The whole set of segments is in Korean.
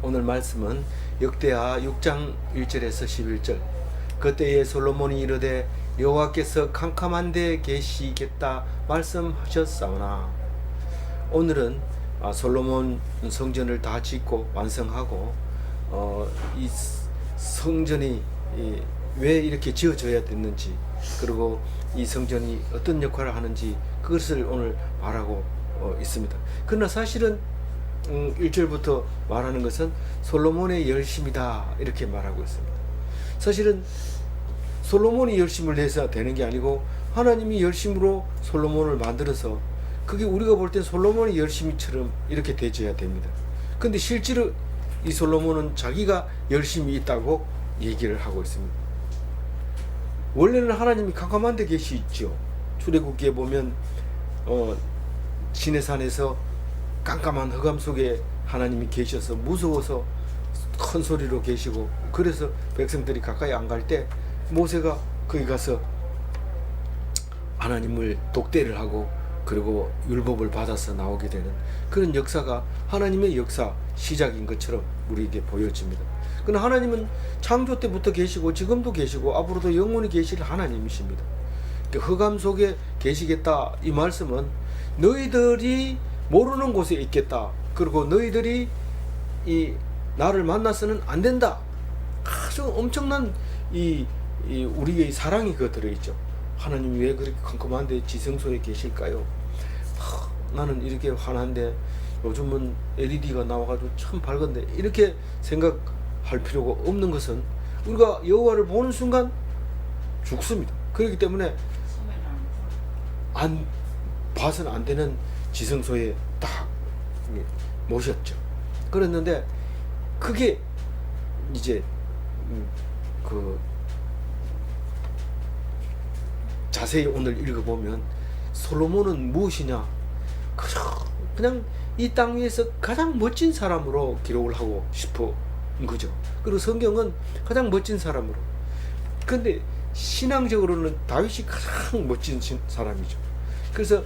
오늘 말씀은 역대하 6장 1절에서 11절. 그때에 솔로몬이 이르되 여호와께서 캄캄한 데 계시겠다 말씀하셨사오나. 오늘은 솔로몬 성전을 다 짓고 완성하고 이 성전이 왜 이렇게 지어져야 됐는지, 그리고 이 성전이 어떤 역할을 하는지 그것을 오늘 말하고 있습니다. 그러나 사실은 1절부터 말하는 것은 솔로몬의 열심이다 이렇게 말하고 있습니다. 사실은 솔로몬이 열심을 내서 되는 게 아니고 하나님이 열심으로 솔로몬을 만들어서 그게 우리가 볼 때 솔로몬의 열심처럼 이렇게 되어야 됩니다. 근데 실제로 이 솔로몬은 자기가 열심이 있다고 얘기를 하고 있습니다. 원래는 하나님이 캄캄한 데 계시죠. 출애굽기에 보면 시내산에서 깜깜한 흑암 속에 하나님이 계셔서 무서워서 큰 소리로 계시고, 그래서 백성들이 가까이 안 갈 때 모세가 거기 가서 하나님을 독대를 하고 그리고 율법을 받아서 나오게 되는 그런 역사가 하나님의 역사 시작인 것처럼 우리에게 보여집니다. 그러나 하나님은 창조 때부터 계시고 지금도 계시고 앞으로도 영원히 계실 하나님이십니다. 흑암 속에 계시겠다 이 말씀은 너희들이 모르는 곳에 있겠다, 그리고 너희들이 이 나를 만나서는 안 된다. 아주 엄청난 이 우리의 사랑이 그 들어있죠. 하나님이 왜 그렇게 컴컴한데 지성소에 계실까요? 나는 이렇게 환한데 요즘은 LED가 나와가지고 참 밝은데, 이렇게 생각할 필요가 없는 것은 우리가 여호와를 보는 순간 죽습니다. 그렇기 때문에 안 봐서는 안 되는 지성소에 딱 모셨죠. 그랬는데 그게 이제 그 자세히 오늘 읽어보면 솔로몬은 무엇이냐, 그냥 이 땅 위에서 가장 멋진 사람으로 기록을 하고 싶은 거죠. 그리고 성경은 가장 멋진 사람으로, 근데 신앙적으로는 다윗이 가장 멋진 사람이죠. 그래서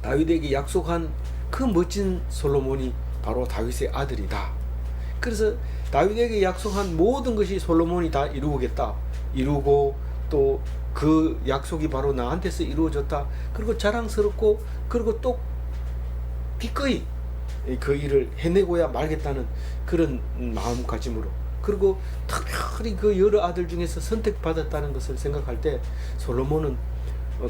다윗에게 약속한 그 멋진 솔로몬이 바로 다윗의 아들이다. 그래서 다윗에게 약속한 모든 것이 솔로몬이 다 이루겠다, 이루고 또 그 약속이 바로 나한테서 이루어졌다. 그리고 자랑스럽고, 그리고 또 기꺼이 그 일을 해내고야 말겠다는 그런 마음가짐으로, 그리고 특별히 그 여러 아들 중에서 선택받았다는 것을 생각할 때 솔로몬은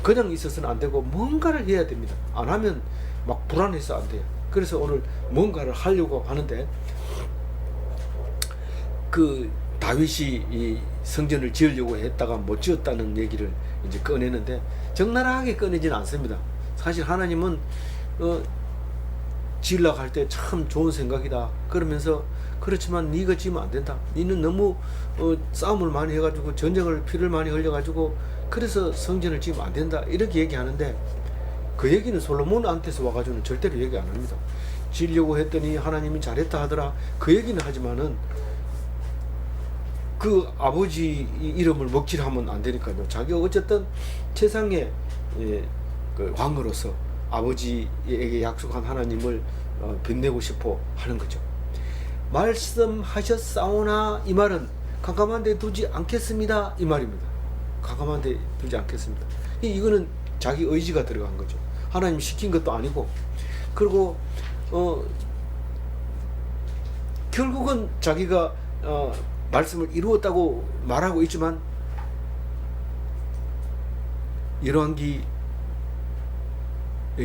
그냥 있어서는 안 되고 뭔가를 해야 됩니다. 안 하면 막 불안해서 안 돼요. 그래서 오늘 뭔가를 하려고 하는데, 그 다윗이 이 성전을 지으려고 했다가 못 지었다는 얘기를 이제 꺼내는데 적나라하게 꺼내지는 않습니다. 사실 하나님은 지으려고 할 때 참 좋은 생각이다 그러면서, 그렇지만 네가 지으면 안 된다. 너는 너무 싸움을 많이 해가지고 전쟁을 피를 많이 흘려가지고 그래서 성전을 지으면 안 된다 이렇게 얘기하는데, 그 얘기는 솔로몬한테서 와가지고는 절대로 얘기 안 합니다. 지으려고 했더니 하나님이 잘했다 하더라 그 얘기는 하지만은 그 아버지 이름을 먹칠하면 안 되니까요. 자기가 어쨌든 세상의 그 왕으로서 아버지에게 약속한 하나님을 빛내고 싶어 하는 거죠. 말씀하셨사오나 이 말은 캄캄한 데 두지 않겠습니다 이 말입니다. 캄캄한 데 두지 않겠습니다. 이거는 자기 의지가 들어간 거죠. 하나님 시킨 것도 아니고, 그리고 결국은 자기가 말씀을 이루었다고 말하고 있지만, 열왕기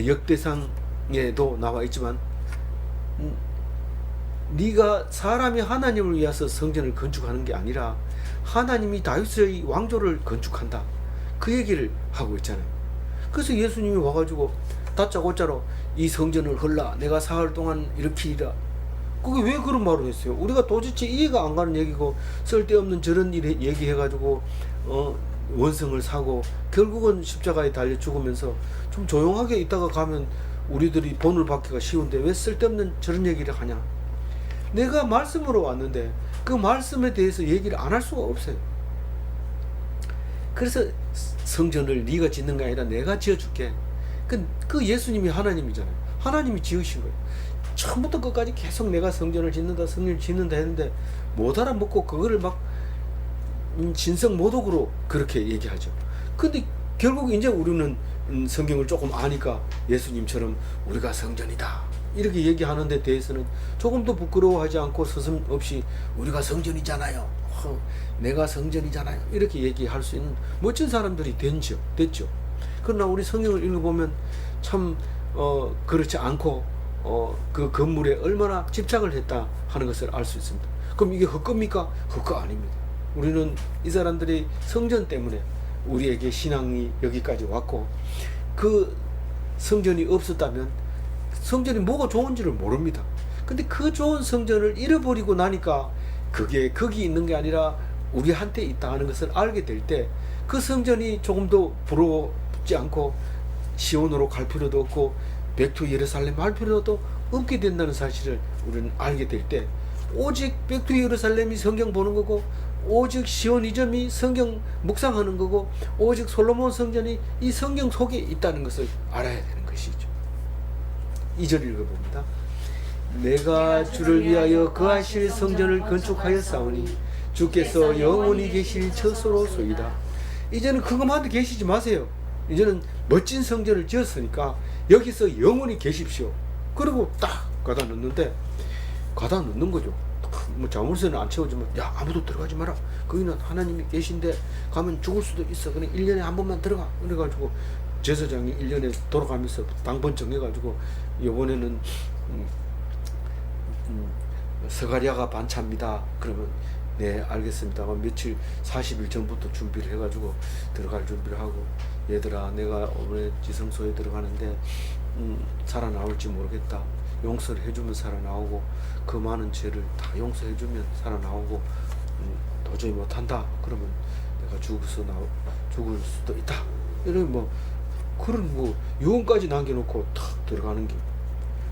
역대상에도 나와 있지만 네가 사람이 하나님을 위해서 성전을 건축하는 게 아니라 하나님이 다윗의 왕조를 건축한다 그 얘기를 하고 있잖아요. 그래서 예수님이 와가지고 다짜고짜로 이 성전을 헐라 내가 사흘 동안 일으키리라, 그게 왜 그런 말을 했어요? 우리가 도대체 이해가 안 가는 얘기고, 쓸데없는 저런 일 얘기해가지고 원성을 사고 결국은 십자가에 달려 죽으면서 좀 조용하게 있다가 가면 우리들이 본을 받기가 쉬운데 왜 쓸데없는 저런 얘기를 하냐. 내가 말씀으로 왔는데 그 말씀에 대해서 얘기를 안 할 수가 없어요. 그래서 성전을 네가 짓는 게 아니라 내가 지어줄게. 그 예수님이 하나님이잖아요. 하나님이 지으신 거예요. 처음부터 끝까지 계속 내가 성전을 짓는다 했는데 못 알아먹고 그거를 막 신성모독으로 그렇게 얘기하죠. 근데 결국 이제 우리는 성경을 조금 아니까 예수님처럼 우리가 성전이다 이렇게 얘기하는 데 대해서는 조금도 부끄러워하지 않고 서슴없이 우리가 성전이잖아요, 내가 성전이잖아요, 이렇게 얘기할 수 있는 멋진 사람들이 됐죠. 그러나 우리 성경을 읽어보면 참 그렇지 않고 그 건물에 얼마나 집착을 했다 하는 것을 알 수 있습니다. 그럼 이게 헛겁니까? 헛거 아닙니다. 우리는 이 사람들이 성전 때문에 우리에게 신앙이 여기까지 왔고, 그 성전이 없었다면 성전이 뭐가 좋은지를 모릅니다. 근데 그 좋은 성전을 잃어버리고 나니까 그게 거기 있는 게 아니라 우리한테 있다 하는 것을 알게 될 때 그 성전이 조금도 부러워지 않고 시온으로 갈 필요도 없고 백투 예루살렘 할 필요도 없게 된다는 사실을 우리는 알게 될 때 오직 백투 예루살렘이 성경 보는 거고, 오직 시온이점이 성경 묵상하는 거고, 오직 솔로몬 성전이 이 성경 속에 있다는 것을 알아야 되는 것이죠. 2절 읽어봅니다. 내가 주를 위하여 거하실 성전을 건축하였사오니 주께서 영원히 계실 처소로소이다. 이제는 그것만 계시지 마세요. 이제는 멋진 성전을 지었으니까 여기서 영원히 계십시오. 그리고 딱 가다 넣는 거죠. 뭐 자물쇠는 안 채워주면 야 아무도 들어가지 마라, 거기는 하나님이 계신데 가면 죽을 수도 있어, 그냥 1년에 한 번만 들어가. 그래가지고 제사장이 1년에 돌아가면서 당번 정해가지고 이번에는 서가랴가 반차입니다. 그러면 네 알겠습니다. 며칠 40일 전부터 준비를 해가지고 들어갈 준비를 하고, 얘들아 내가 이번에 지성소에 들어가는데 살아나올지 모르겠다. 용서를 해주면 살아나오고 그 많은 죄를 다 용서해주면 살아나오고, 도저히 못한다 그러면 내가 죽을 수도 있다. 이런 그런 유언까지 남겨놓고 탁 들어가는 게,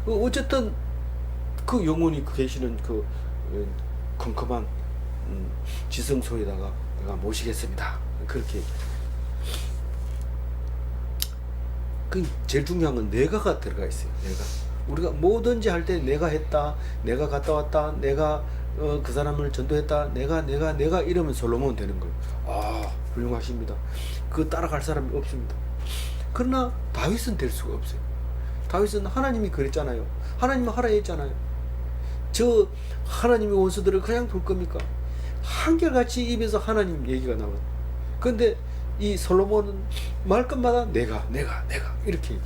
어쨌든 그 영혼이 계시는 그 컴컴한 지성소에다가 내가 모시겠습니다. 그렇게. 그 제일 중요한 건 내가가 들어가 있어요. 우리가 뭐든지 할 때 내가 했다, 내가 갔다 왔다, 내가 그 사람을 전도했다, 내가 이러면 솔로몬 되는 거예요. 아 훌륭하십니다. 그 따라갈 사람이 없습니다. 그러나 다윗은 될 수가 없어요. 다윗은 하나님이 그랬잖아요. 하나님은 하라 했잖아요. 저 하나님의 원수들을 그냥 둘 겁니까? 한결같이 입에서 하나님 얘기가 나와요. 근데 이 솔로몬은 말끝마다 내가 이렇게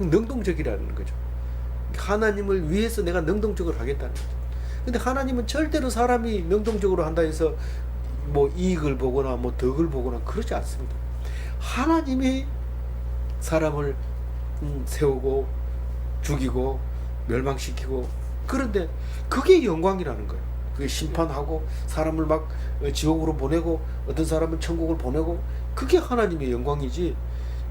능동적이라는 거죠. 하나님을 위해서 내가 능동적으로 하겠다는 거죠. 근데 하나님은 절대로 사람이 능동적으로 한다 해서 이익을 보거나 덕을 보거나 그러지 않습니다. 하나님이 사람을 세우고 죽이고 멸망시키고, 그런데 그게 영광이라는 거예요. 그게 심판하고 사람을 막 지옥으로 보내고 어떤 사람은 천국을 보내고, 그게 하나님의 영광이지,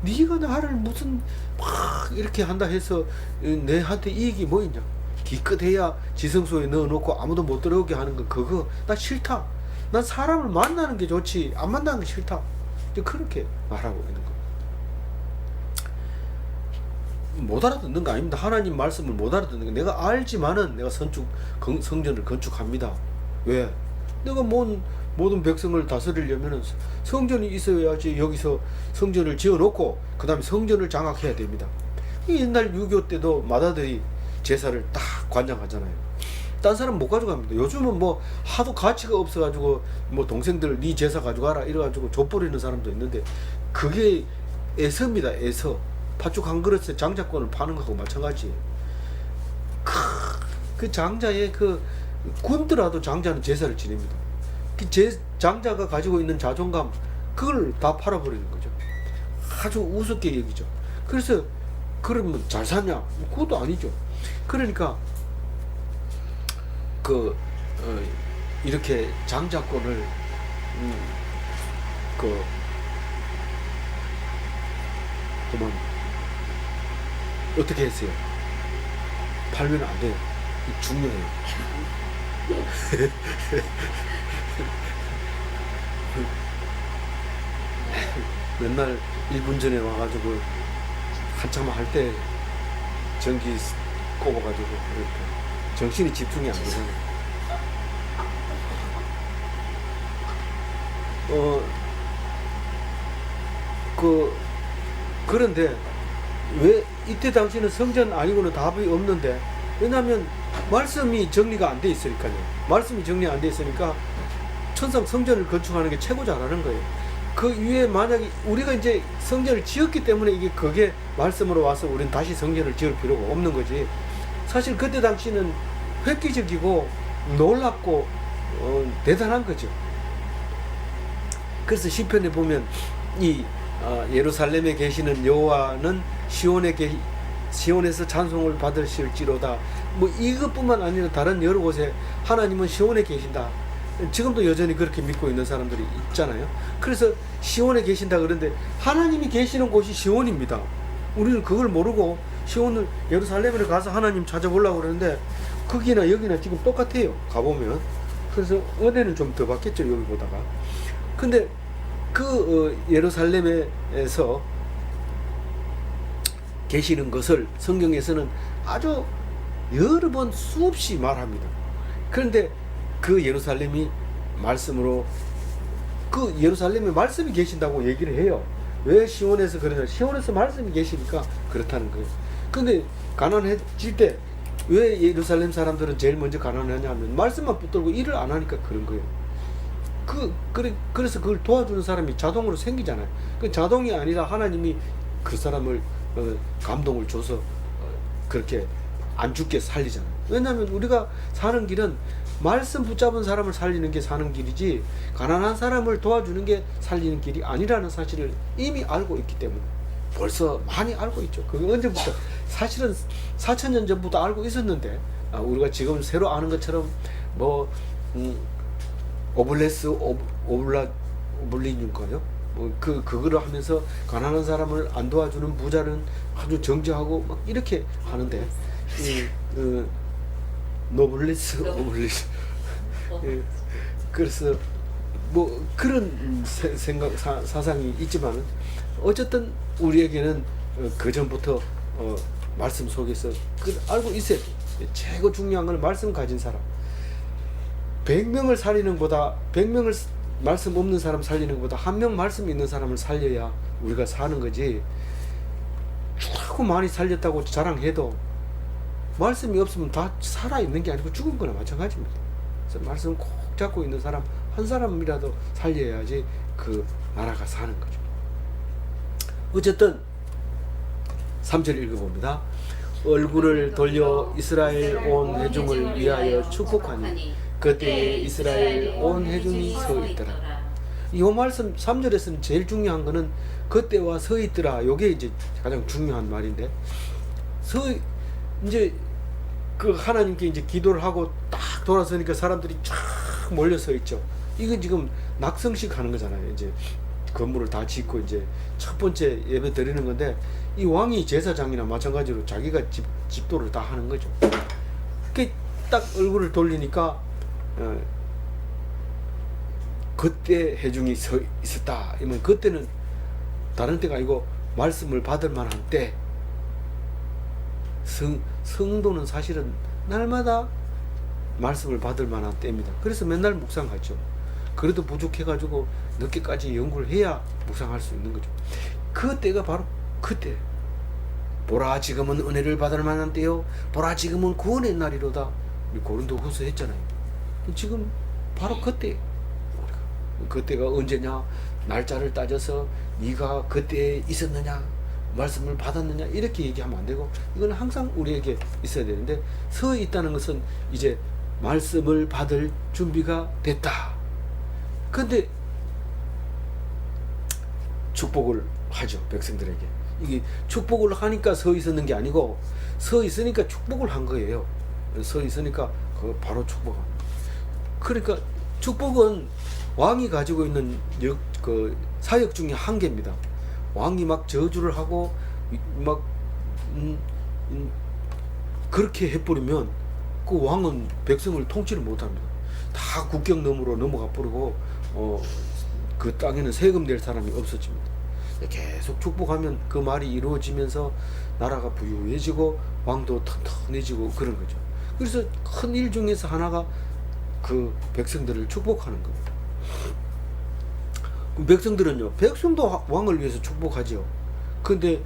네가 나를 무슨 막 이렇게 한다 해서 내한테 이익이 뭐 있냐. 기껏해야 지성소에 넣어놓고 아무도 못 들어오게 하는 거, 그거 나 싫다. 난 사람을 만나는 게 좋지 안 만나는 게 싫다. 그렇게 말하고 있는 거예요. 못 알아듣는 거 아닙니다. 하나님 말씀을 못 알아듣는 거. 내가 알지만은 내가 성전을 건축합니다. 왜? 내가 모든 백성을 다스리려면은 성전이 있어야지. 여기서 성전을 지어놓고 그 다음에 성전을 장악해야 됩니다. 옛날 유교 때도 마다들이 제사를 딱 관장하잖아요. 딴 사람 못 가져갑니다. 요즘은 하도 가치가 없어가지고 동생들 네 제사 가져가라 이래가지고 족보리는 사람도 있는데, 그게 애서입니다. 애서. 팥죽 한 그릇에 장자권을 파는 거하고 마찬가지예요. 그 장자의 군더라도 장자는 제사를 지냅니다. 장자가 가지고 있는 자존감, 그걸 다 팔아버리는 거죠. 아주 우습게 여기죠. 그래서 그러면 잘 사냐? 그것도 아니죠. 그러니까 이렇게 장자권을 그만 어떻게 했어요? 팔면 안 돼요. 중요해요. 맨날 1분 전에 와가지고 한참 할 때 전기 꼽아가지고 그러니까 정신이 집중이 안 되잖아요. 그런데 왜 이때 당시는 성전 아니고는 답이 없는데, 왜냐하면 말씀이 정리가 안 돼 있으니까요. 말씀이 정리 안 돼 있으니까 천상 성전을 건축하는 게 최고 잘하는 거예요. 그 위에 만약에 우리가 이제 성전을 지었기 때문에 이게 그게 말씀으로 와서 우리는 다시 성전을 지을 필요가 없는 거지. 사실 그때 당시는 획기적이고 놀랍고 대단한 거죠. 그래서 시편에 보면 이 예루살렘에 계시는 여호와는 시온에서 찬송을 받으실지로다. 뭐 이것뿐만 아니라 다른 여러 곳에 하나님은 시온에 계신다. 지금도 여전히 그렇게 믿고 있는 사람들이 있잖아요. 그래서 시온에 계신다 그런데 하나님이 계시는 곳이 시온입니다. 우리는 그걸 모르고 시온을 예루살렘에 가서 하나님 찾아보려고 그러는데 거기나 여기나 지금 똑같아요. 가보면. 그래서 은혜는 좀 더 받겠죠, 여기보다가. 근데 예루살렘에서 계시는 것을 성경에서는 아주 여러 번 수없이 말합니다. 그런데 그 예루살렘이 말씀으로, 그 예루살렘에 말씀이 계신다고 얘기를 해요. 왜 시온에서 그러냐? 시온에서 말씀이 계시니까 그렇다는 거예요. 근데 가난해질 때 왜 예루살렘 사람들은 제일 먼저 가난하냐면 말씀만 붙들고 일을 안 하니까 그런 거예요. 그래서 그걸 도와주는 사람이 자동으로 생기잖아요. 그 자동이 아니라 하나님이 그 사람을 감동을 줘서 그렇게 안 죽게 살리잖아요. 왜냐하면 우리가 사는 길은 말씀 붙잡은 사람을 살리는 게 사는 길이지 가난한 사람을 도와주는 게 살리는 길이 아니라는 사실을 이미 알고 있기 때문에, 벌써 많이 알고 있죠. 그게 언제부터, 사실은 4,000년 전부터 알고 있었는데 우리가 지금 새로 아는 것처럼 뭐 오블레스 오블리뉴인가요? 그거를 하면서 가난한 사람을 안 도와주는 부자는 아주 정죄하고 막 이렇게 하는데, 노블레스 오블리스. 그래서 뭐 그런 생각 사상이 있지만은 어쨌든 우리에게는 그 전부터 말씀 속에서 알고 있어야 돼. 최고 중요한 건 말씀 가진 사람. 100명을 살리는 것보다 100명을 말씀 없는 사람 살리는 것보다 한 명 말씀 있는 사람을 살려야 우리가 사는 거지. 자꾸 많이 살렸다고 자랑해도 말씀이 없으면 다 살아있는 게 아니고 죽은 거나 마찬가지입니다. 그래서 말씀 꼭 잡고 있는 사람 한 사람이라도 살려야지 그 나라가 사는 거죠. 어쨌든 3절 읽어봅니다. 얼굴을 돌려 이스라엘 온 회중을 위하여 축복하니 그때에 이스라엘 온 회중이 서 있더라. 이 말씀 3절에서는 제일 중요한 거는 그때와 서 있더라. 요게 이제 가장 중요한 말인데, 이제 그 하나님께 이제 기도를 하고 딱 돌아서니까 사람들이 쫙 몰려 서 있죠. 이건 지금 낙성식 하는 거잖아요. 이제 건물을 다 짓고 이제 첫 번째 예배 드리는 건데, 이 왕이 제사장이나 마찬가지로 자기가 집도를 다 하는 거죠. 그 딱 얼굴을 돌리니까 그때 회중이 서 있었다. 이러면 그때는 다른 때가 아니고 말씀을 받을 만한 때. 성도는 사실은 날마다 말씀을 받을 만한 때입니다. 그래서 맨날 묵상하죠. 그래도 부족해가지고 늦게까지 연구를 해야 묵상할 수 있는 거죠. 그 때가 바로 그때. 보라 지금은 은혜를 받을 만한 때요, 보라 지금은 구원의 날이로다. 우리 고린도후서 했잖아요. 지금 바로 그때. 그때가 언제냐, 날짜를 따져서 네가 그때에 있었느냐, 말씀을 받았느냐 이렇게 얘기하면 안 되고, 이건 항상 우리에게 있어야 되는데, 서 있다는 것은 이제 말씀을 받을 준비가 됐다. 근데 축복을 하죠, 백성들에게. 이게 축복을 하니까 서 있었는 게 아니고 서 있으니까 축복을 한 거예요. 서 있으니까 바로 축복합니다. 그러니까 축복은 왕이 가지고 있는 그 사역 중에 한 개입니다. 왕이 막 저주를 하고 막 그렇게 해버리면 그 왕은 백성을 통치를 못합니다. 다 국경 너머로 넘어가 버리고 그 땅에는 세금 낼 사람이 없어집니다. 계속 축복하면 그 말이 이루어지면서 나라가 부유해지고 왕도 튼튼해지고 그런 거죠. 그래서 큰 일 중에서 하나가 그 백성들을 축복하는 겁니다. 백성들은요, 백성도 왕을 위해서 축복하지요. 근데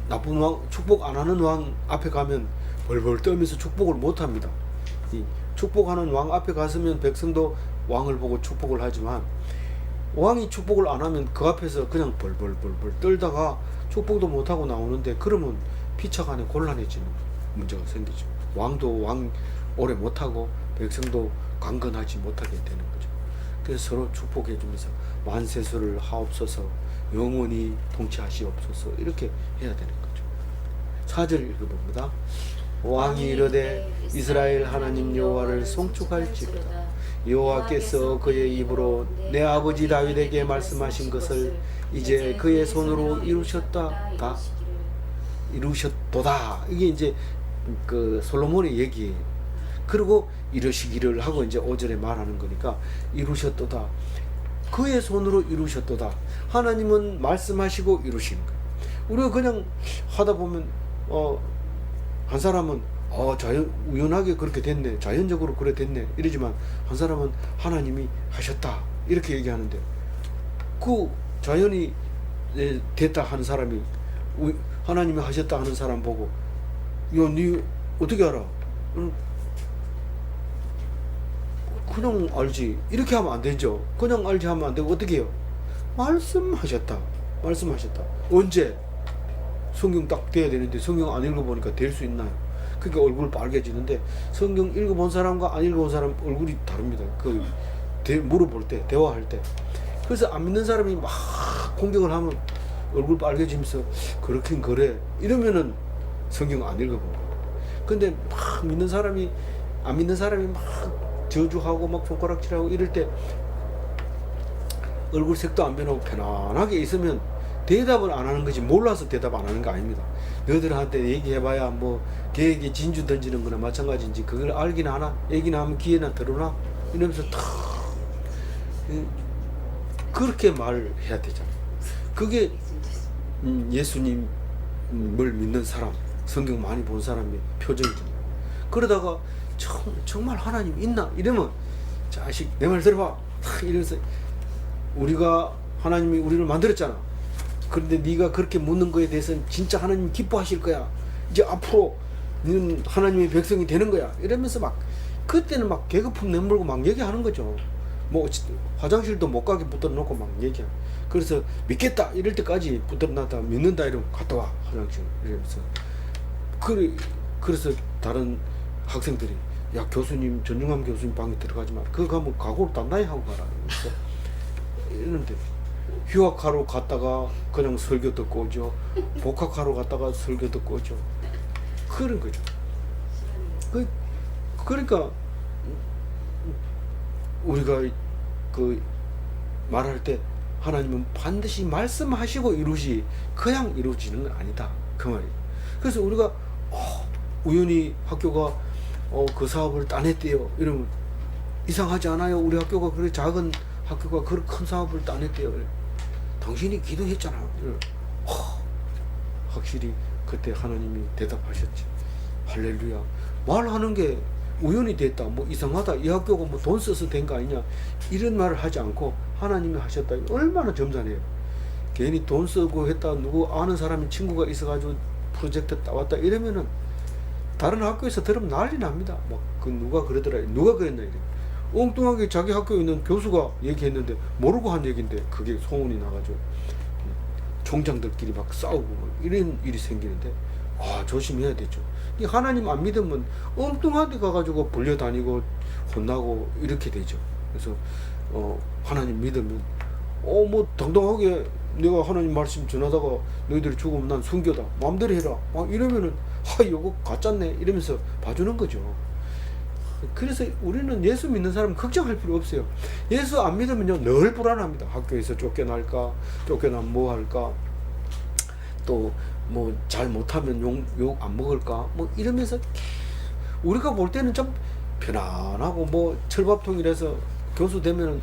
나쁜 왕, 축복 안 하는 왕 앞에 가면 벌벌 떨면서 축복을 못 합니다. 이 축복하는 왕 앞에 갔으면 백성도 왕을 보고 축복을 하지만, 왕이 축복을 안 하면 그 앞에서 그냥 벌벌 떨다가 축복도 못 하고 나오는데, 그러면 피차간에 곤란해지는 문제가 생기죠. 왕도 왕 오래 못 하고 백성도 강건하지 못하게 되는 거죠. 그래서 서로 축복해 주면서 만세수를 하옵소서, 영원히 통치하시옵소서, 이렇게 해야 되는 거죠. 4절 읽어봅니다. 왕이 이르되 이스라엘 하나님 여호와를 송축할지로다. 여호와께서 그의 입으로 내 아버지 다윗에게 말씀하신 것을 이제 그의 손으로 이루셨도다. 이게 이제 그 솔로몬의 얘기예요. 그리고 이루시기를 하고 이제 5절에 말하는 거니까, 이루셨도다. 그의 손으로 이루셨도다. 하나님은 말씀하시고 이루시는 거예요. 우리가 그냥 하다 보면 한 사람은 우연하게 그렇게 됐네, 자연적으로 그래 됐네 이러지만, 한 사람은 하나님이 하셨다 이렇게 얘기하는데, 그 자연이 됐다 하는 사람이 하나님이 하셨다 하는 사람 보고, 야, 니 어떻게 알아? 그냥 알지, 이렇게 하면 안 되죠. 그냥 알지 하면 안 되고 어떻게 해요? 말씀하셨다. 언제? 성경 딱 돼야 되는데 성경 안 읽어보니까 될 수 있나요? 그게 얼굴 빨개지는데, 성경 읽어본 사람과 안 읽어본 사람 얼굴이 다릅니다. 물어볼 때, 대화할 때. 그래서 안 믿는 사람이 막 공격을 하면 얼굴 빨개지면서 그렇긴 그래 이러면은 성경 안 읽어본 거예요. 근데 막 안 믿는 사람이 막 저주하고 막 손가락질하고 이럴 때 얼굴 색도 안 변하고 편안하게 있으면 대답을 안 하는 거지, 몰라서 대답 안 하는 거 아닙니다. 너희들한테 얘기해봐야 뭐 개에게 진주 던지는 거나 마찬가지인지, 그걸 알긴 하나, 얘기나 하면 귀에나 들어나 이러면서 탁 그렇게 말을 해야 되잖아요. 그게 예수님을 믿는 사람, 성경 많이 본 사람의 표정이잖아요. 그러다가 정말 하나님 있나 이러면, 자식 내 말 들어봐 이러면서, 우리가 하나님이 우리를 만들었잖아. 그런데 네가 그렇게 묻는 거에 대해서는 진짜 하나님 기뻐하실 거야. 이제 앞으로 너는 하나님의 백성이 되는 거야. 이러면서 막 그때는 막 개그품 내물고 막 얘기하는 거죠. 뭐 화장실도 못 가게 붙들어 놓고 막 얘기해. 그래서 믿겠다 이럴 때까지 붙들어 놨다가 믿는다 이러면 갔다 와 화장실 이러면서. 그래서 다른 학생들이, 야, 교수님, 전중함 교수님 방에 들어가지 마. 그거 가면 각오를 단단히 하고 가라. 이러는데, 휴학하러 갔다가 그냥 설교 듣고 오죠. 복학하러 갔다가 설교 듣고 오죠. 그런 거죠. 그러니까 우리가 말할 때 하나님은 반드시 말씀하시고 그냥 이루어지는 건 아니다, 그 말이에요. 그래서 우리가 우연히 학교가 그 사업을 따냈대요 이러면 이상하지 않아요? 우리 학교가 그래 작은 학교가 그런 큰 사업을 따냈대요. 당신이 기도했잖아. 확실히 그때 하나님이 대답하셨지. 할렐루야. 말하는 게 우연히 됐다, 뭐 이상하다, 이 학교가 뭐 돈 써서 된 거 아니냐, 이런 말을 하지 않고 하나님이 하셨다. 얼마나 점잖아요. 괜히 돈 쓰고 했다, 누구 아는 사람이 친구가 있어가지고 프로젝트 따왔다 이러면은 다른 학교에서 들으면 난리 납니다. 막 누가 그러더라, 누가 그랬나 이래. 엉뚱하게 자기 학교에 있는 교수가 얘기했는데 모르고 한 얘기인데 그게 소문이 나가지고 총장들끼리 막 싸우고 막 이런 일이 생기는데, 조심해야 되죠. 이 하나님 안 믿으면 엉뚱한 데 가가지고 불려다니고 혼나고 이렇게 되죠. 그래서 하나님 믿으면 뭐 당당하게 내가 하나님 말씀 전하다가 너희들이 죽으면 난 순교다, 마음대로 해라 막 이러면은 이거 가짜네 이러면서 봐주는 거죠. 그래서 우리는 예수 믿는 사람은 걱정할 필요 없어요. 예수 안 믿으면요 늘 불안합니다. 학교에서 쫓겨날까, 쫓겨나면 뭐 할까, 또 뭐 잘 못하면 욕 안 먹을까, 뭐 이러면서 우리가 볼 때는 좀 편안하고, 뭐 철밥통이라서 교수 되면은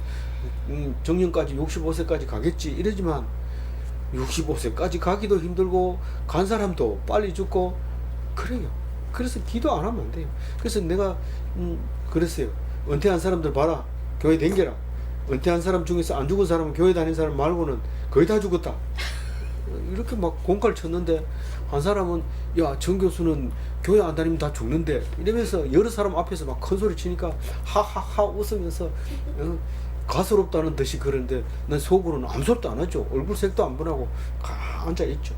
정년까지 65세까지 가겠지 이러지만, 65세까지 가기도 힘들고 간 사람도 빨리 죽고 그래요. 그래서 기도 안 하면 안 돼요. 그래서 내가 그랬어요. 은퇴한 사람들 봐라. 교회 댕겨라. 은퇴한 사람 중에서 안 죽은 사람은 교회 다닌 사람 말고는 거의 다 죽었다. 이렇게 막 공갈 쳤는데 한 사람은 야, 정 교수는 교회 안 다니면 다 죽는데 이러면서 여러 사람 앞에서 막 큰 소리 치니까 하하하 웃으면서 가소롭다는 듯이 그러는데 난 속으로는 아무 소리도 안 하죠. 얼굴색도 안 변하고 가만히 앉아 있죠.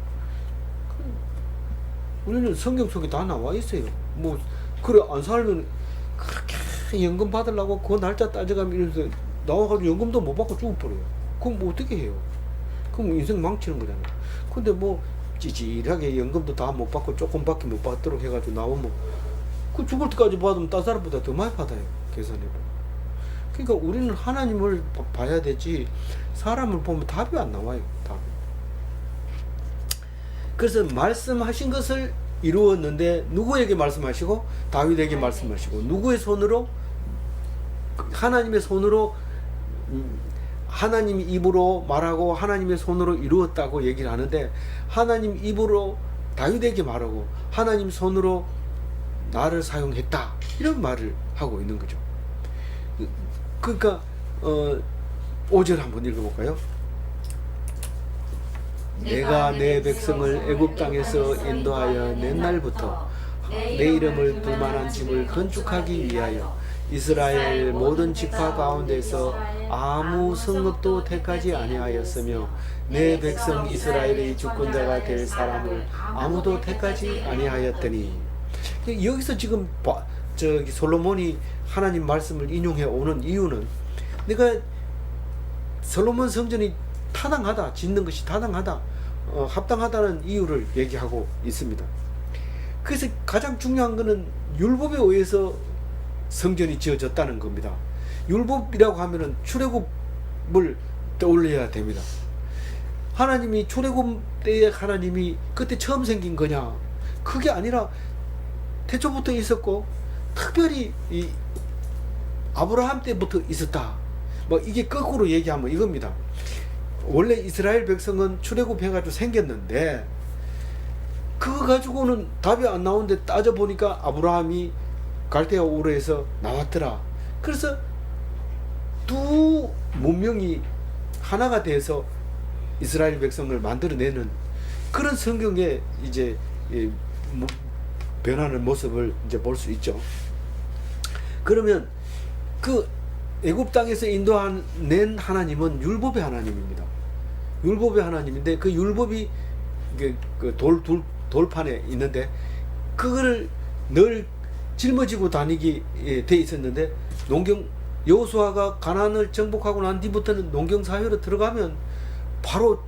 우리는 성경 속에 다 나와 있어요. 뭐 그래 안 살면 그렇게 연금 받으려고 그 날짜 따져가면 이래서 나와가지고 연금도 못 받고 죽어버려요. 그럼 뭐 어떻게 해요? 그럼 뭐 인생 망치는 거잖아요. 근데 뭐 찌질하게 연금도 다 못 받고 조금밖에 못 받도록 해가지고 나오면 그 죽을 때까지 받으면 딴 사람보다 더 많이 받아요. 계산해보면. 그러니까 우리는 하나님을 봐야 되지 사람을 보면 답이 안 나와요. 답이. 그래서 말씀하신 것을 이루었는데 누구에게 말씀하시고 다윗에게 말씀하시고 누구의 손으로 하나님의 손으로 하나님 입으로 말하고 하나님의 손으로 이루었다고 얘기를 하는데 하나님 입으로 다윗에게 말하고 하나님 손으로 나를 사용했다 이런 말을 하고 있는 거죠. 그러니까 5절 한번 읽어볼까요? 내가 내 백성을 애굽 땅에서 인도하여 낸 날부터 내 이름을 둘만한 집을 건축하기 위하여 이스라엘 모든 지파 가운데서 아무 성읍도 택하지 아니하였으며 내 백성 이스라엘의 주권자가 될 사람을 아무도 택하지 아니하였더니 여기서 지금 저기 솔로몬이 하나님 말씀을 인용해 오는 이유는 내가 솔로몬 성전이 타당하다, 짓는 것이 타당하다, 합당하다는 이유를 얘기하고 있습니다. 그래서 가장 중요한 것은 율법에 의해서 성전이 지어졌다는 겁니다. 율법이라고 하면은 출애굽을 떠올려야 됩니다. 하나님이 출애굽 때에 하나님이 그때 처음 생긴 거냐? 그게 아니라 태초부터 있었고 특별히 이 아브라함 때부터 있었다. 뭐 이게 거꾸로 얘기하면 이겁니다. 원래 이스라엘 백성은 출애굽해가지고 생겼는데 그거 가지고는 답이 안 나오는데 따져보니까 아브라함이 갈대아 우르에서 나왔더라. 그래서 두 문명이 하나가 돼서 이스라엘 백성을 만들어내는 그런 성경의 이제 변하는 모습을 이제 볼 수 있죠. 그러면 그 애굽 땅에서 인도낸 하나님은 율법의 하나님입니다. 율법의 하나님인데 그 율법이 그 돌판에 있는데 그거를 늘 짊어지고 다니게 돼 있었는데 여호수아가 가나안을 정복하고 난 뒤부터는 농경 사회로 들어가면 바로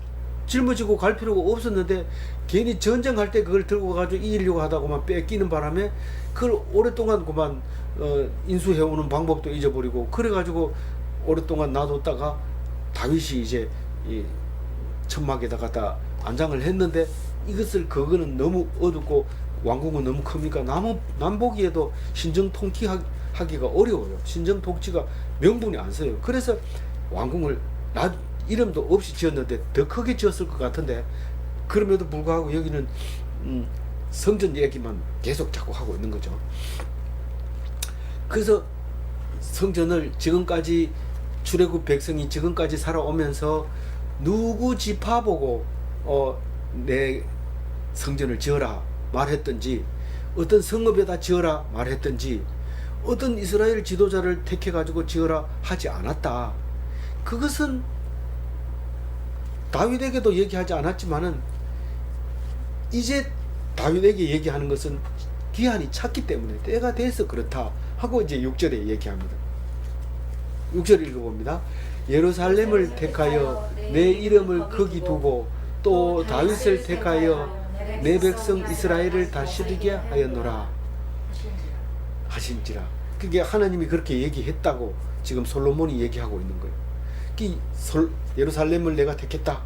짊어지고 갈 필요가 없었는데 괜히 전쟁할 때 그걸 들고 가지고 이기려고 하다고만 뺏기는 바람에 그걸 오랫동안 그만 인수해오는 방법도 잊어버리고 그래가지고 오랫동안 놔뒀다가 다윗이 이제 이 천막에다 갖다 안장을 했는데 이것을 그거는 너무 어둡고 왕궁은 너무 크니까 남보기에도 신정통치하기가 어려워요. 신정통치가 명분이 안 서요. 그래서 왕궁을 이름도 없이 지었는데 더 크게 지었을 것 같은데 그럼에도 불구하고 여기는 성전 얘기만 계속 자꾸 하고 있는 거죠. 그래서 성전을 지금까지 출애굽 백성이 지금까지 살아오면서 누구 지파 보고 내 성전을 지어라 말했든지 어떤 성읍에다 지어라 말했든지 어떤 이스라엘 지도자를 택해 가지고 지어라 하지 않았다. 그것은 다윗에게도 얘기하지 않았지만은 이제 다윗에게 얘기하는 것은 기한이 찼기 때문에 때가 돼서 그렇다 하고 이제 6절에 얘기합니다. 6절 읽어봅니다. 예루살렘을 택하여 내 이름을 거기 두고 또 다윗을 택하여 내 백성 이스라엘을 다스리게 하였노라 하신지라. 그게 하나님이 그렇게 얘기했다고 지금 솔로몬이 얘기하고 있는 거예요. 예루살렘을 내가 택했다.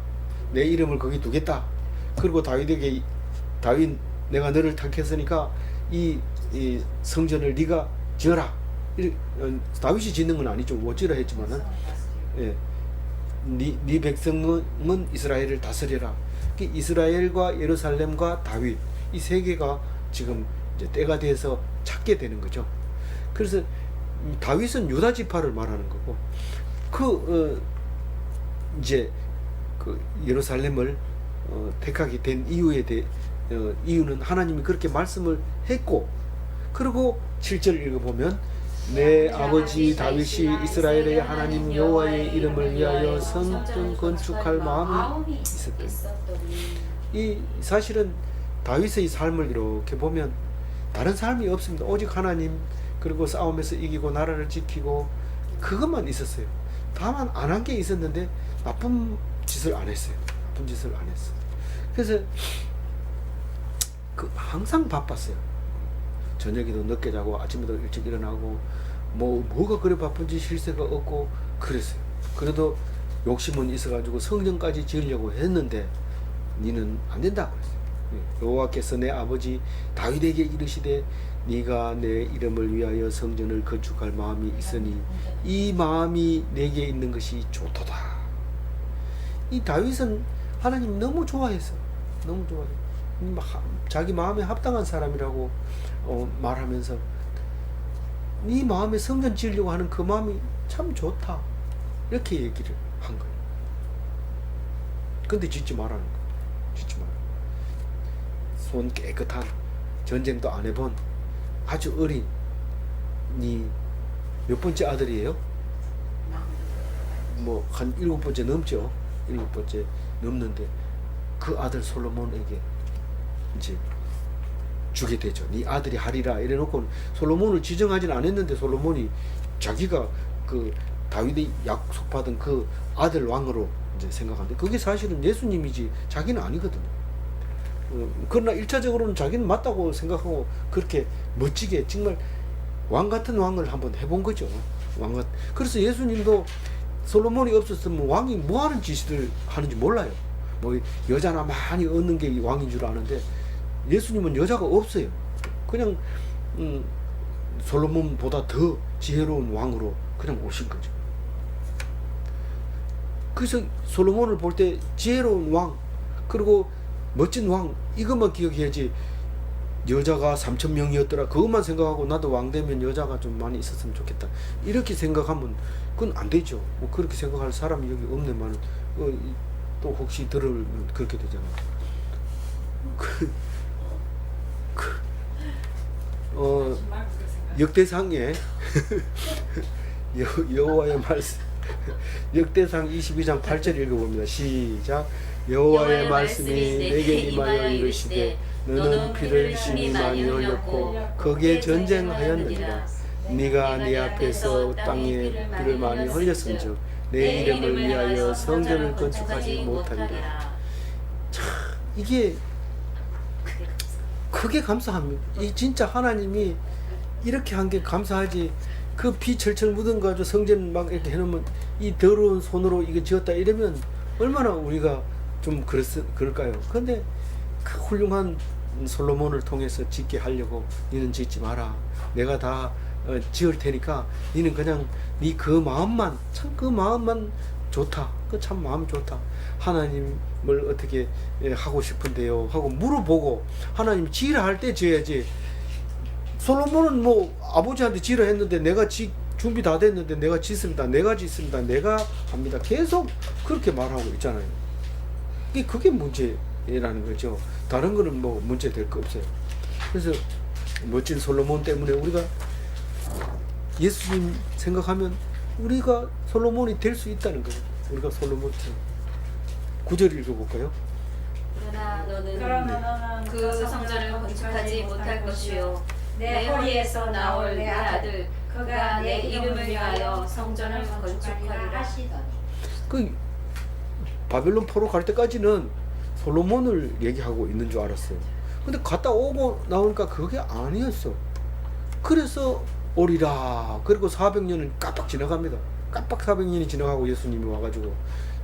내 이름을 거기 두겠다. 그리고 다윗에게 다윗 내가 너를 택했으니까 이 성전을 네가 지어라. 다윗이 짓는 건 아니죠. 어찌라 했지만은 네 백성은 이스라엘을 다스려라. 이스라엘과 예루살렘과 다윗 이 세 개가 지금 이제 때가 돼서 찾게 되는 거죠. 그래서 다윗은 유다 지파를 말하는 거고, 이제 그 예루살렘을 택하게 된 이유는 하나님이 그렇게 말씀을 했고, 그리고 7절 읽어보면 내 아버지 다윗이 이스라엘의 하나님 여호와의 이름을 위하여 성전 건축할 마음이 있었더니. 이 사실은 다윗의 삶을 이렇게 보면 다른 삶이 없습니다. 오직 하나님, 그리고 싸움에서 이기고 나라를 지키고, 그것만 있었어요. 다만 안 한 게 있었는데 나쁜 짓을 안 했어요. 나쁜 짓을 안 했어요. 그래서 항상 바빴어요. 저녁에도 늦게 자고 아침에도 일찍 일어나고, 뭐가 그래 바쁜지 쉴 새가 없고 그랬어요. 그래도 욕심은 있어가지고 성전까지 지으려고 했는데 니는 안 된다고 그랬어요. 여호와께서 내 아버지 다윗에게 이르시되 네가 내 이름을 위하여 성전을 건축할 마음이 있으니 이 마음이 내게 있는 것이 좋도다. 이 다윗은 하나님 너무 좋아했어. 너무 좋아해. 자기 마음에 합당한 사람이라고 말하면서 네 마음에 성전 지으려고 하는 그 마음이 참 좋다, 이렇게 얘기를 한 거예요. 근데 짓지 말라는 거예요. 짓지 마라. 손 깨끗한, 전쟁도 안 해본 아주 어린, 네 몇 번째 아들이에요? 한 7번째 넘죠. 7번째 넘는데 그 아들 솔로몬에게 이제 주게 되죠. 네 아들이 하리라 이래놓고 솔로몬을 지정하지는 않았는데, 솔로몬이 자기가 그 다윗이 약속받은 그 아들 왕으로 이제 생각하는데, 그게 사실은 예수님이지 자기는 아니거든요. 그러나 1차적으로는 자기는 맞다고 생각하고 그렇게 멋지게 정말 왕 같은 왕을 한번 해본 거죠. 그래서 예수님도 솔로몬이 없었으면 왕이 뭐 하는 짓을 하는지 몰라요. 여자나 많이 얻는 게 왕인 줄 아는데, 예수님은 여자가 없어요. 그냥 솔로몬보다 더 지혜로운 왕으로 그냥 오신 거죠. 그래서 솔로몬을 볼 때 지혜로운 왕, 그리고 멋진 왕, 이것만 기억해야지 여자가 3,000명이었더라 그것만 생각하고 나도 왕 되면 여자가 좀 많이 있었으면 좋겠다 이렇게 생각하면 그건 안 되죠. 그렇게 생각할 사람이 여기 없네만 또 혹시 들으면 그렇게 되잖아. 역대상에 여호와의 말씀, 역대상 22장 8절 읽어봅니다. 시작. 여호와의 말씀이 내게 임하여 이르시되 너는 피를 심히 많이 흘렸고 거기에 전쟁하였느니라. 네가 네 앞에서 땅에 피를 많이 흘렸은즉 내 이름을 위하여 성전을 건축하지 못하리라. 참, 이게 크게 감사합니다. 이 진짜 하나님이 이렇게 한 게 감사하지. 그 피 철철 묻은 가지고 성전 막 이렇게 해놓으면 이 더러운 손으로 이거 지었다 이러면 얼마나 우리가 좀 그럴까요? 근데 그 훌륭한 솔로몬을 통해서 짓게 하려고 니는 짓지 마라. 내가 다 지을 테니까 니는 그냥 니 그 마음만, 참 그 마음만 좋다. 그 참 마음 좋다. 하나님을 어떻게 하고 싶은데요? 하고 물어보고 하나님 지으라 할 때 지어야지. 솔로몬은 아버지한테 지으라 했는데 내가 준비 다 됐는데 내가 짓습니다. 내가 짓습니다. 내가 합니다. 계속 그렇게 말하고 있잖아요. 그게 문제라는 거죠. 다른 거는 문제 될 거 없어요. 그래서 멋진 솔로몬 때문에 우리가 예수님 생각하면 우리가 솔로몬이 될 수 있다는 거예요. 우리가 솔로몬처럼. 9절 읽어볼까요? 그러나 너는 그 성전을 건축하지 못할 것이요 내 허리에서 나올 내 아들 그가 내 이름을 위하여 성전을 건축하리라 하시더니. 바벨론 포로 갈 때까지는 솔로몬을 얘기하고 있는 줄 알았어요. 근데 갔다 오고 나오니까 그게 아니었어. 그래서 오리라. 그리고 400년은 깜빡 지나갑니다. 깜빡 400년이 지나가고 예수님이 와가지고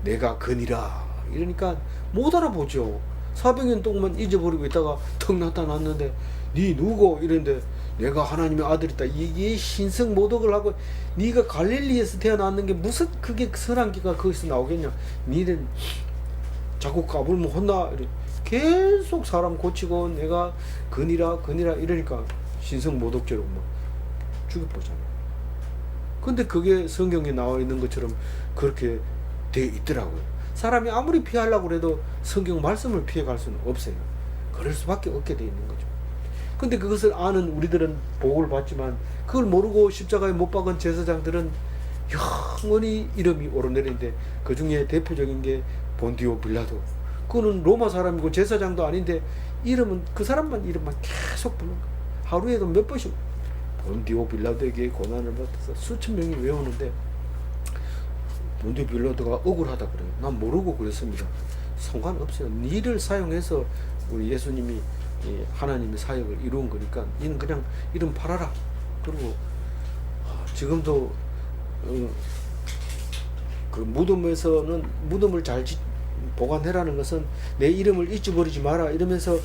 내가 그니라 이러니까 못 알아보죠. 400년 동안 잊어버리고 있다가 턱 나타났는데 네 누구 이랬는데 내가 하나님의 아들이다. 이게 신성 모독을 하고 네가 갈릴리에서 태어났는 게 무슨 그게 선한 기가 거기서 나오겠냐. 니는 자꾸 까불면 혼나. 계속 사람 고치고 내가 건이라 이러니까 신성모독죄로 막 죽여보잖아요. 근데 그게 성경에 나와 있는 것처럼 그렇게 돼 있더라고요. 사람이 아무리 피하려고 해도 성경 말씀을 피해갈 수는 없어요. 그럴 수밖에 없게 돼 있는 거죠. 근데 그것을 아는 우리들은 복을 받지만 그걸 모르고 십자가에 못 박은 제사장들은 영원히 이름이 오르내리는데 그 중에 대표적인 게 본디오 빌라도. 그거는 로마 사람이고 제사장도 아닌데 이름은 그 사람만 이름만 계속 부르는 거예요. 하루에도 몇 번씩 본디오 빌라도에게 고난을 받아서 수천 명이 외우는데 본디오 빌라도가 억울하다 그래요. 난 모르고 그랬습니다. 상관없어요. 니를 사용해서 우리 예수님이 하나님의 사역을 이루은 거니까 니는 그냥 이름 팔아라. 그리고 지금도 그 무덤에서는 무덤을 잘 보관해라는 것은 내 이름을 잊어버리지 마라 이러면서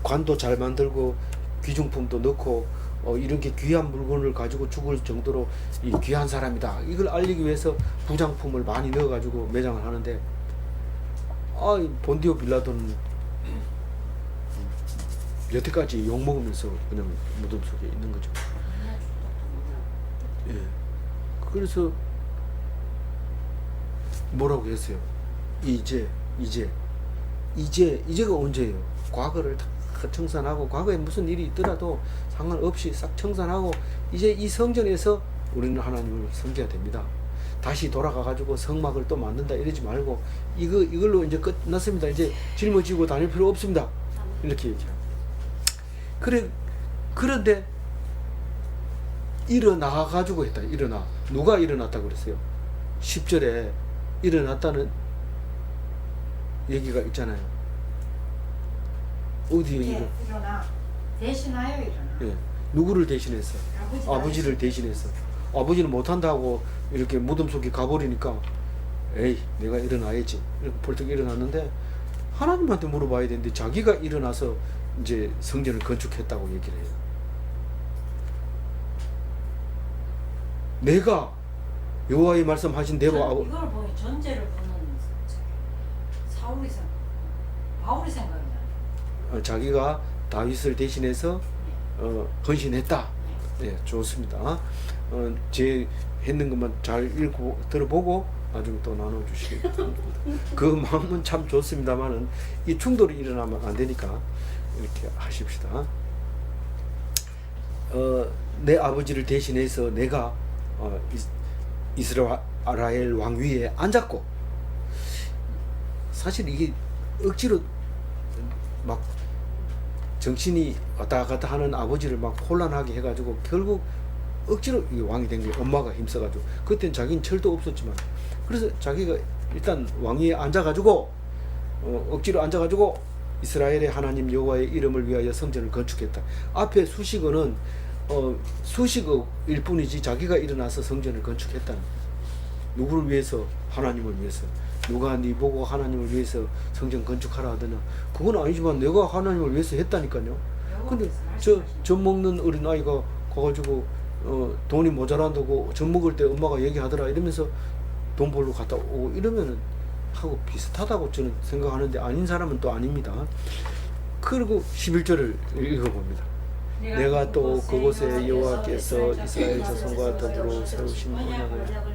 관도 잘 만들고 귀중품도 넣고 이렇게 귀한 물건을 가지고 죽을 정도로 이 귀한 사람이다 이걸 알리기 위해서 부장품을 많이 넣어가지고 매장을 하는데 본디오 빌라도는 여태까지 욕먹으면서 그냥 무덤 속에 있는 거죠. 예. 그래서 뭐라고 했어요? 이제가 언제예요? 과거를 다 청산하고 과거에 무슨 일이 있더라도 상관없이 싹 청산하고 이제 이 성전에서 우리는 하나님을 섬겨야 됩니다. 다시 돌아가 가지고 성막을 또 만든다 이러지 말고 이걸로 이제 끝났습니다. 이제 짊어지고 다닐 필요 없습니다. 이렇게 얘기해요. 그런데 일어나 가지고 했다. 누가 일어났다고 그랬어요? 10절에 일어났다는 얘기가 있잖아요. 어디 일어나 대신하여 일어나. 예. 누구를 대신해서? 아버지를 대신해서. 아버지는 못한다고 이렇게 무덤 속에 가버리니까 에이 내가 일어나야지 이렇게 벌떡 일어났는데 하나님한테 물어봐야 되는데 자기가 일어나서 이제 성전을 건축했다고 얘기를 해요. 내가 여호와의 말씀하신 대로 이걸 보니 전제를 보는 바울이 생각이 나요. 자기가 다윗을 대신해서 헌신했다. 네, 좋습니다. 제 했는 것만 잘 읽고 들어보고 나중에 또 나눠주시기 바랍니다. 그 마음은 참 좋습니다만은 이 충돌이 일어나면 안 되니까 이렇게 하십시다. 내 아버지를 대신해서 내가 이스라엘 왕위에 앉았고, 사실 이게 억지로 막 정신이 왔다 갔다 하는 아버지를 막 혼란하게 해가지고 결국 억지로 이게 왕이 된 거예요. 엄마가 힘써가지고. 그때는 자기는 철도 없었지만, 그래서 자기가 일단 왕위에 앉아가지고 억지로 앉아가지고 이스라엘의 하나님 여호와의 이름을 위하여 성전을 건축했다. 앞에 수식어는 수식어일 뿐이지 자기가 일어나서 성전을 건축했다는 거예요. 누구를 위해서? 하나님을 위해서. 누가 네 보고 하나님을 위해서 성전 건축하라 하더나 그건 아니지만 내가 하나님을 위해서 했다니까요. 근데 젖 먹는 어린아이가 가가지고 돈이 모자란다고 젖 먹을 때 엄마가 얘기하더라 이러면서 돈 벌러 갔다 오고 이러면은 하고 비슷하다고 저는 생각하는데 아닌 사람은 또 아닙니다. 그리고 11절을 읽어봅니다. 내가 또 그곳에 여호와께서 이스라엘 자손과 더불어 세우신 언약을.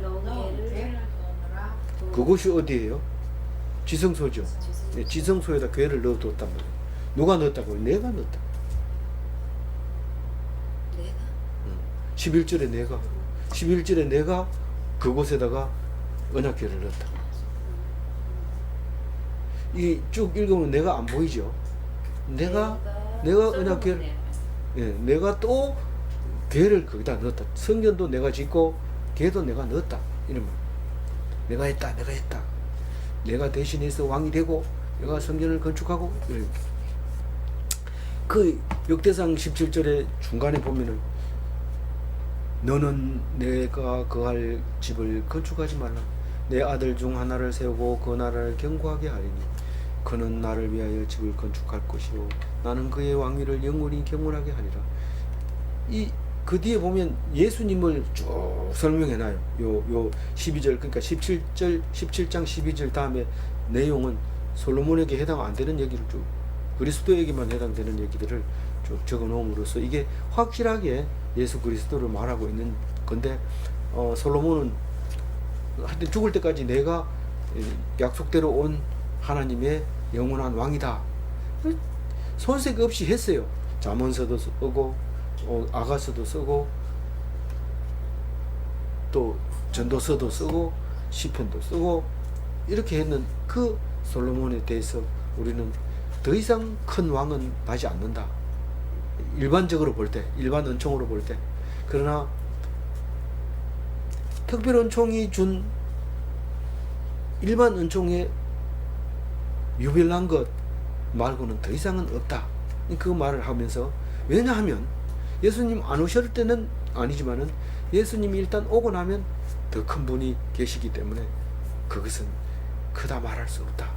그곳이 어디예요? 지성소죠. 네, 지성소에다 괴를 넣어뒀단 말이에요. 누가 넣었다고요? 내가 넣었다. 11절에 내가 그곳에다가 언약궤를 넣었다. 이 쭉 읽으면 내가 안 보이죠? 내가 언약궤를, 내가 또 궤를 거기다 넣었다. 성전도 내가 짓고 궤도 내가 넣었다. 이러면 내가 했다. 내가 대신해서 왕이 되고 내가 성전을 건축하고 이렇게. 그 역대상 17절의 중간에 보면은 너는 내가 거할 집을 건축하지 말라. 내 아들 중 하나를 세우고 그 나라를 견고하게 하리니 그는 나를 위하여 집을 건축할 것이요 나는 그의 왕위를 영원히 경원하게 하리라. 그 뒤에 보면 예수님을 쭉 설명해놔요. 요 12절, 그러니까 17장 12절 다음에 내용은 솔로몬에게 해당 안 되는 얘기를 쭉 그리스도에게만 해당되는 얘기들을 쭉 적어 놓음으로써 이게 확실하게 예수 그리스도를 말하고 있는 건데 솔로몬은 하여튼 죽을 때까지 내가 약속대로 온 하나님의 영원한 왕이다. 손색 없이 했어요. 잠언서도 쓰고 아가서도 쓰고 또 전도서도 쓰고 시편도 쓰고 이렇게 했는 그 솔로몬에 대해서 우리는 더 이상 큰 왕은 하지 않는다. 일반적으로 볼 때, 일반 은총으로 볼 때. 그러나 특별 은총이 준 일반 은총에 유별난 것 말고는 더 이상은 없다. 그 말을 하면서, 왜냐하면 예수님 안 오실 때는 아니지만은 예수님이 일단 오고 나면 더 큰 분이 계시기 때문에 그것은 크다 말할 수 없다.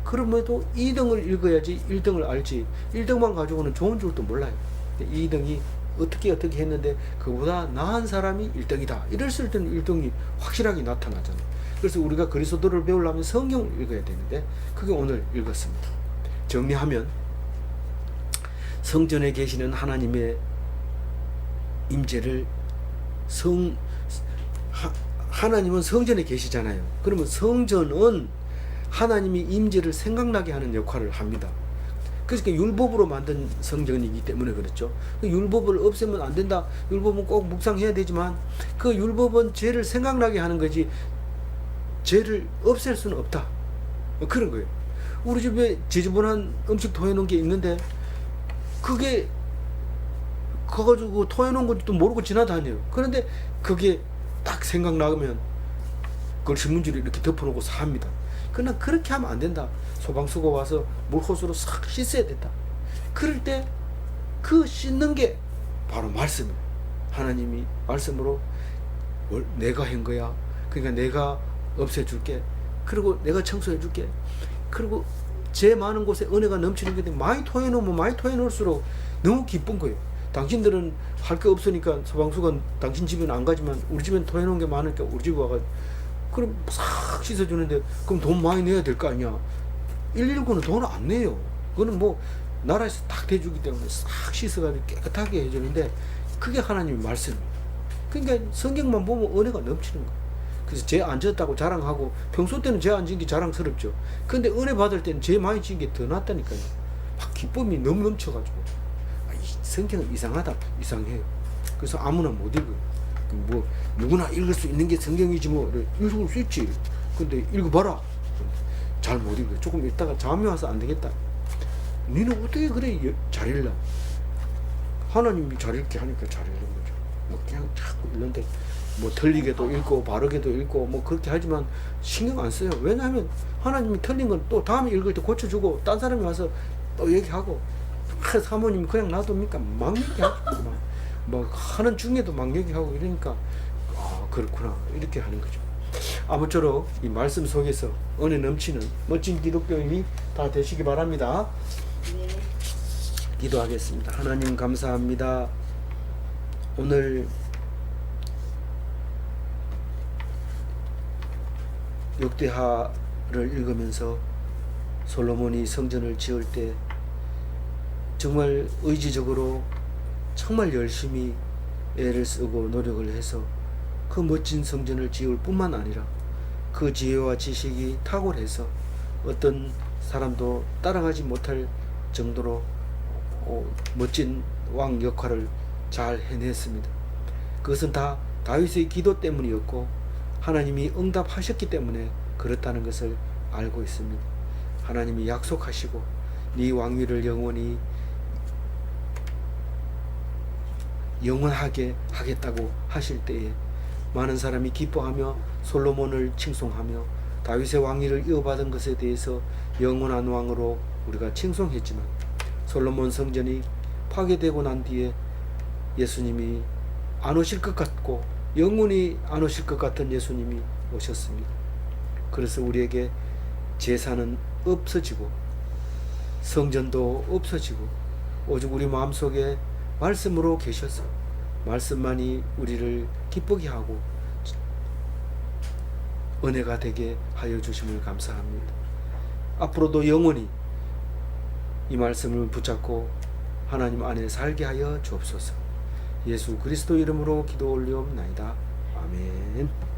그럼에도 2등을 읽어야지 1등을 알지, 1등만 가지고는 좋은 줄도 몰라요. 2등이 어떻게 했는데 그보다 나은 사람이 1등이다. 이랬을 때는 1등이 확실하게 나타나잖아요. 그래서 우리가 그리스도를 배우려면 성경을 읽어야 되는데 그게 오늘 읽었습니다. 정리하면 성전에 계시는 하나님의 임재를 하나님은 성전에 계시잖아요. 그러면 성전은 하나님이 임재를 생각나게 하는 역할을 합니다. 그러니까 율법으로 만든 성전이기 때문에 그렇죠. 율법을 없애면 안 된다. 율법은 꼭 묵상해야 되지만 그 율법은 죄를 생각나게 하는 거지 죄를 없앨 수는 없다. 그런 거예요. 우리 집에 지저분한 음식 토해놓은 게 있는데 그게 가가지고 토해놓은 건지도 모르고 지나다녀요. 그런데 그게 딱 생각나면 그걸 신문지를 이렇게 덮어놓고 삽니다. 그러나 그렇게 하면 안 된다. 소방수가 와서 물호수로 싹 씻어야 된다. 그럴 때 그 씻는 게 바로 말씀이에요. 하나님이 말씀으로 내가 한 거야. 그러니까 내가 없애줄게. 그리고 내가 청소해줄게. 그리고 죄 많은 곳에 은혜가 넘치는 게 많이 토해놓으면 많이 토해놓을수록 너무 기쁜 거예요. 당신들은 할 게 없으니까 소방수가 당신 집에는 안 가지만 우리 집엔 토해놓은 게 많으니까 우리 집에 와가지고 그럼 싹 씻어주는데 그럼 돈 많이 내야 될 거 아니야. 119는 돈을 안 내요. 그거는 뭐 나라에서 딱 대주기 때문에 싹 씻어가지고 깨끗하게 해주는데 그게 하나님의 말씀이에요. 그러니까 성경만 보면 은혜가 넘치는 거예요. 그래서 죄 안 졌다고 자랑하고 평소 때는 죄 안 지은 게 자랑스럽죠. 근데 은혜 받을 때는 죄 많이 지은 게 더 낫다니까요. 막 기쁨이 너무 넘쳐가지고 이 성경은 이상하다, 이상해요. 그래서 아무나 못 읽어요. 뭐 누구나 읽을 수 있는 게 성경이지 뭐 읽을 수 있지. 근데 읽어봐라. 잘 못 읽어요. 조금 읽다가 잠이 와서 안 되겠다. 니는 어떻게 그래 잘 읽나? 하나님이 잘 읽게 하니까 잘 읽는 거죠. 뭐 그냥 자꾸 읽는데 뭐 틀리게도 읽고 바르게도 읽고 뭐 그렇게 하지만 신경 안 써요. 왜냐하면 하나님이 틀린 건 또 다음에 읽을 때 고쳐주고 딴 사람이 와서 또 얘기하고 사모님이 그냥 놔둡니까? 막 얘기하고 막 하는 중에도 막 얘기하고 이러니까 그렇구나 이렇게 하는 거죠. 아무쪼록 이 말씀 속에서 은혜 넘치는 멋진 기독교인이 다 되시기 바랍니다. 네. 기도하겠습니다. 하나님 감사합니다. 오늘 역대하를 읽으면서 솔로몬이 성전을 지을 때 정말 의지적으로 정말 열심히 애를 쓰고 노력을 해서 그 멋진 성전을 지을 뿐만 아니라 그 지혜와 지식이 탁월해서 어떤 사람도 따라가지 못할 정도로 멋진 왕 역할을 잘 해냈습니다. 그것은 다 다윗의 기도 때문이었고 하나님이 응답하셨기 때문에 그렇다는 것을 알고 있습니다. 하나님이 약속하시고 네 왕위를 영원하게 하겠다고 하실 때에 많은 사람이 기뻐하며 솔로몬을 칭송하며 다윗의 왕위를 이어받은 것에 대해서 영원한 왕으로 우리가 칭송했지만 솔로몬 성전이 파괴되고 난 뒤에 예수님이 안 오실 것 같고 영원히 안 오실 것 같은 예수님이 오셨습니다. 그래서 우리에게 제사는 없어지고 성전도 없어지고 오직 우리 마음속에 말씀으로 계셔서 말씀만이 우리를 기쁘게 하고 은혜가 되게 하여 주심을 감사합니다. 앞으로도 영원히 이 말씀을 붙잡고 하나님 안에 살게 하여 주옵소서. 예수 그리스도 이름으로 기도 올리옵나이다. 아멘.